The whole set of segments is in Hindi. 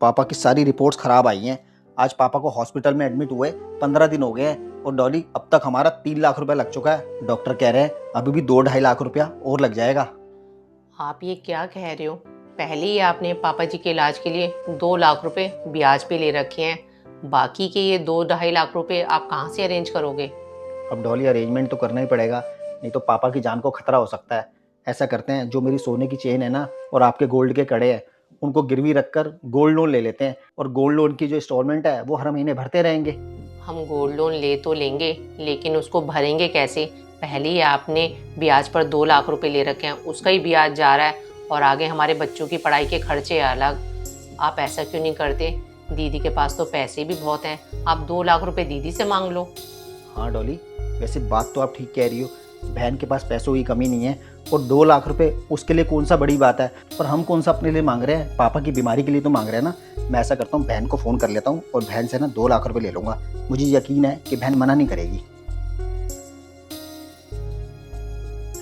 पापा की सारी रिपोर्ट्स खराब आई हैं। आज पापा को हॉस्पिटल में एडमिट हुए 15 दिन हो गए हैं और डॉली अब तक हमारा 3 लाख रुपया लग चुका है। डॉक्टर कह रहे हैं अभी भी 2-2.5 लाख रुपया और लग जाएगा। आप ये क्या कह रहे हो? पहले ही आपने पापा जी के इलाज के लिए 2 लाख रुपए ब्याज पे ले रखे हैं। बाकी के ये 2-2.5 लाख रुपए आप कहाँ से अरेंज करोगे? अब डॉली अरेंजमेंट तो करना ही पड़ेगा, नहीं तो पापा की जान को खतरा हो सकता है। ऐसा करते हैं, जो मेरी सोने की चेन है ना और आपके गोल्ड के कड़े हैं उनको गिरवी रखकर गोल्ड लोन ले लेते हैं और गोल्ड लोन की जो इंस्टॉलमेंट है वो हर महीने भरते रहेंगे। हम गोल्ड लोन ले तो लेंगे, लेकिन उसको भरेंगे कैसे? पहले ही आपने ब्याज पर 2 लाख रुपए ले रखे हैं, उसका ही ब्याज जा रहा है और आगे हमारे बच्चों की पढ़ाई के खर्चे अलग। आप ऐसा क्यों नहीं करते? दीदी के पास तो पैसे भी बहुत हैं, आप 2 लाख रुपए दीदी से मांग लो। हाँ डॉली, वैसे बात तो आप ठीक कह रही हो, बहन के पास पैसों की कमी नहीं है और 2 लाख रुपए उसके लिए कौन सा बड़ी बात है। पर हम कौन सा अपने लिए मांग रहे हैं, पापा की बीमारी के लिए तो मांग रहे हैं ना। मैं ऐसा करता हूँ, बहन को फ़ोन कर लेता हूँ और बहन से ना 2 लाख रुपए ले लूँगा। मुझे यकीन है कि बहन मना नहीं करेगी।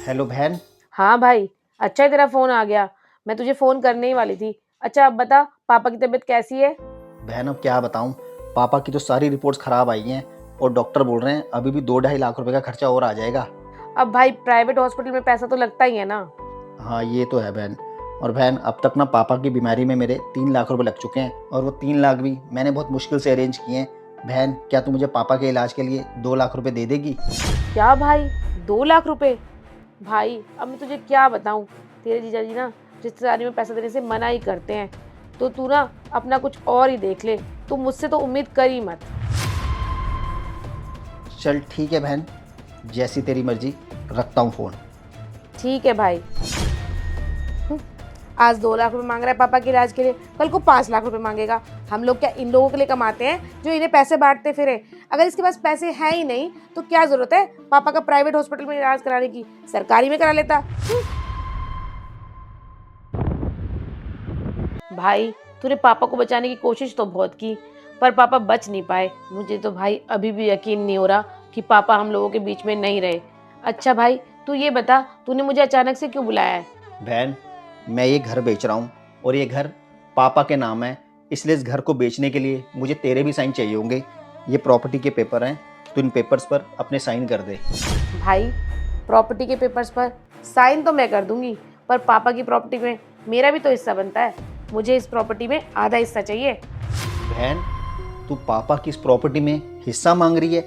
हेलो बहन। हाँ भाई, अच्छा है तेरा फोन आ गया। मैं तुझे फोन करने ही वाली थी। अच्छा अब बता, पापा की तबीयत कैसी है? बहन अब क्या बताऊँ, पापा की तो सारी रिपोर्ट्स ख़राब आई हैं और डॉक्टर बोल रहे हैं अभी भी 2-2.5 लाख रुपए का खर्चा और आ जाएगा। अब भाई प्राइवेट हॉस्पिटल में पैसा तो लगता ही है ना। हाँ ये तो है बहन। और बहन अब तक ना पापा की बीमारी में मेरे 3 लाख रुपए लग चुके हैं और वो 3 लाख भी मैंने बहुत मुश्किल से अरेंज किए हैं। बहन क्या तू मुझे पापा के इलाज के लिए 2 लाख रुपए दे देगी? क्या भाई, 2 लाख रुपए? भाई अब मैं तुझे क्या बताऊँ, तेरे जीजाजी ना रिश्तेदारी में पैसा देने से मना ही करते हैं। तो तू ना अपना कुछ और ही देख ले, तू मुझसे तो उम्मीद कर ही मत। चल ठीक है बहन, जैसी तेरी मर्जी, रखता हूँ फ़ोन। ठीक है भाई। आज 2 लाख रुपए मांग रहा है पापा के इलाज के लिए, कल को 5 लाख रुपए मांगेगा। हम लोग क्या इन लोगों के लिए कमाते हैं जो इन्हें पैसे बांटते फिरे? अगर इसके पास पैसे हैं ही नहीं तो क्या जरूरत है पापा का प्राइवेट हॉस्पिटल में इलाज कराने की? सरकारी में करा लेता। भाई तूने पापा को बचाने की कोशिश तो बहुत की, पर पापा बच नहीं पाए। मुझे तो भाई अभी भी यकीन नहीं हो रहा कि पापा हम लोगों के बीच में नहीं रहे। अच्छा भाई तू ये बता, तूने मुझे अचानक से क्यों बुलाया है? बहन मैं ये घर बेच रहा हूँ और ये घर पापा के नाम है, इसलिए इस घर को बेचने के लिए मुझे तेरे भी साइन चाहिए होंगे। ये प्रॉपर्टी के पेपर हैं, तो इन पेपर्स पर अपने साइन कर दे। भाई प्रॉपर्टी के पेपर्स पर साइन तो मैं कर दूंगी, पर पापा की प्रॉपर्टी में मेरा भी तो हिस्सा बनता है। मुझे इस प्रॉपर्टी में आधा हिस्सा चाहिए। बहन तू पापा की इस प्रॉपर्टी में हिस्सा मांग रही है?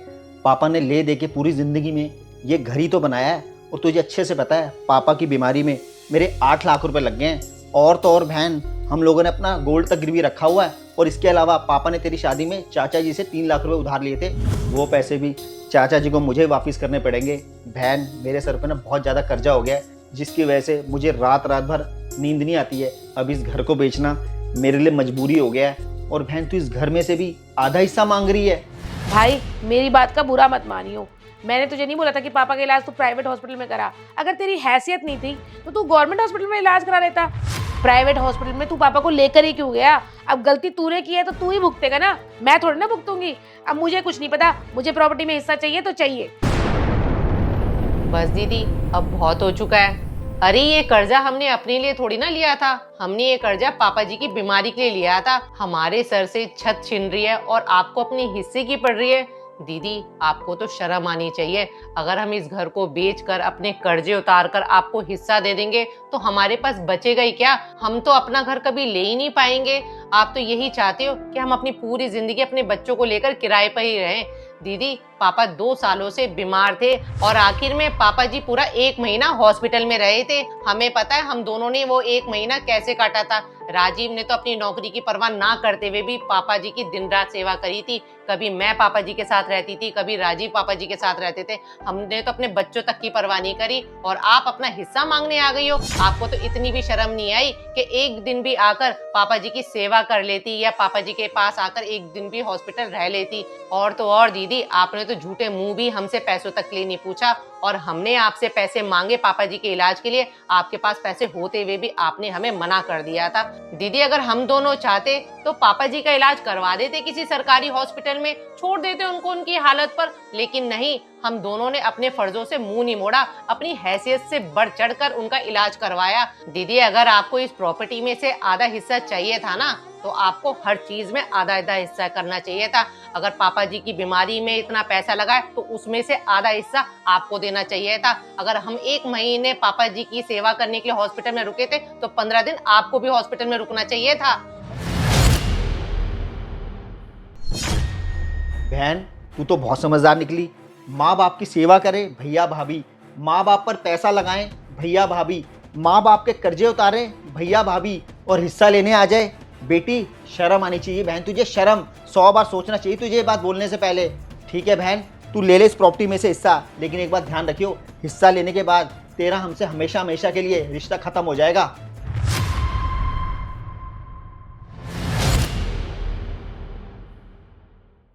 पापा ने ले दे के पूरी ज़िंदगी में ये घर ही तो बनाया है और तुझे अच्छे से पता है पापा की बीमारी में मेरे 8 लाख रुपए लग गए हैं। और तो और बहन हम लोगों ने अपना गोल्ड तक गिरवी रखा हुआ है और इसके अलावा पापा ने तेरी शादी में चाचा जी से 3 लाख रुपए उधार लिए थे, वो पैसे भी चाचा जी को मुझे वापस करने पड़ेंगे। बहन मेरे सर पे ना बहुत ज़्यादा कर्जा हो गया है, जिसकी वजह से मुझे रात रात भर नींद नहीं आती है। अब इस घर को बेचना मेरे लिए मजबूरी हो गया है और बहन तू इस घर में से भी आधा हिस्सा मांग रही है। भाई मेरी बात का बुरा मत मानियो, मैंने तुझे नहीं बोला था कि पापा का इलाज तू प्राइवेट हॉस्पिटल में करा। अगर तेरी हैसियत नहीं थी तो तू गवर्नमेंट हॉस्पिटल में इलाज करा लेता। प्राइवेट हॉस्पिटल में तू पापा को लेकर ही क्यों गया? अब गलती तूने की है तो तू ही भुगतेगा ना, मैं थोड़ी ना भुगतूंगी। अब मुझे कुछ नहीं पता, मुझे प्रॉपर्टी में हिस्सा चाहिए तो चाहिए। बस दीदी, अब बहुत हो चुका है। अरे ये कर्जा हमने अपने लिए थोड़ी ना लिया था, हमने ये कर्जा पापा जी की बीमारी के लिए लिया था। हमारे सर से छत छिन रही है और आपको अपने हिस्से की पड़ रही है। दीदी आपको तो शर्म आनी चाहिए। अगर हम इस घर को बेचकर अपने कर्जे उतार कर आपको हिस्सा दे देंगे तो हमारे पास बचेगा ही क्या? हम तो अपना घर कभी ले ही नहीं पाएंगे। आप तो यही चाहते हो कि हम अपनी पूरी जिंदगी अपने बच्चों को लेकर किराए पर ही रहें। दीदी पापा 2 सालों से बीमार थे और आखिर में पापा जी पूरा 1 महीना हॉस्पिटल में रहे थे। हमें पता है हम दोनों ने वो 1 महीना कैसे काटा था। राजीव ने तो अपनी नौकरी की परवाह ना करते हुए भी पापा जी की दिन रात सेवा करी थी। कभी मैं पापा जी के साथ रहती थी, कभी राजीव पापा जी के साथ रहते थे। हमने तो अपने बच्चों तक की परवाह नहीं करी और आप अपना हिस्सा मांगने आ गई हो। आपको तो इतनी भी शर्म नहीं आई कि एक दिन भी आकर पापा जी की सेवा कर लेती या पापा जी के पास आकर एक दिन भी हॉस्पिटल रह लेती। और तो और दीदी आपने तो झूठे मुंह भी हमसे पैसों तक के लिए नहीं पूछा और हमने आपसे पैसे मांगे पापा जी के इलाज के लिए। आपके पास पैसे होते हुए भी आपने हमें मना कर दिया था। दीदी अगर हम दोनों चाहते तो पापा जी का इलाज करवा देते किसी सरकारी हॉस्पिटल में, छोड़ देते उनको उनकी हालत पर, लेकिन नहीं, हम दोनों ने अपने फर्जों से मुंह नहीं मोड़ा, अपनी हैसियत से बढ़ चढ़कर उनका इलाज करवाया। दीदी अगर आपको इस प्रॉपर्टी में से आधा हिस्सा चाहिए था ना, तो तो आपको हर चीज में आधा आधा हिस्सा करना चाहिए था। अगर पापा जी की बीमारी में इतना पैसा लगा है तो उसमें से आधा हिस्सा आपको देना चाहिए था। अगर हम 1 महीने पापा जी की सेवा करने के लिए हॉस्पिटल में रुके थे तो 15 दिन आपको भी हॉस्पिटल में रुकना चाहिए था। बहन तू तो बहुत समझदार निकली। माँ बाप की सेवा करे भैया भाभी, माँ बाप पर पैसा लगाएं भैया भाभी, माँ बाप के कर्जे उतारे भैया भाभी और हिस्सा लेने आ जाए। बेटी शर्म आनी चाहिए बहन, तुझे शर्म 100 बार सोचना चाहिए तुझे ये बात बोलने से पहले। ठीक है बहन, तू ले इस प्रॉपर्टी में से हिस्सा, लेकिन एक बात ध्यान रखियो, हिस्सा लेने के बाद तेरा हमसे हमेशा हमेशा के लिए रिश्ता खत्म हो जाएगा।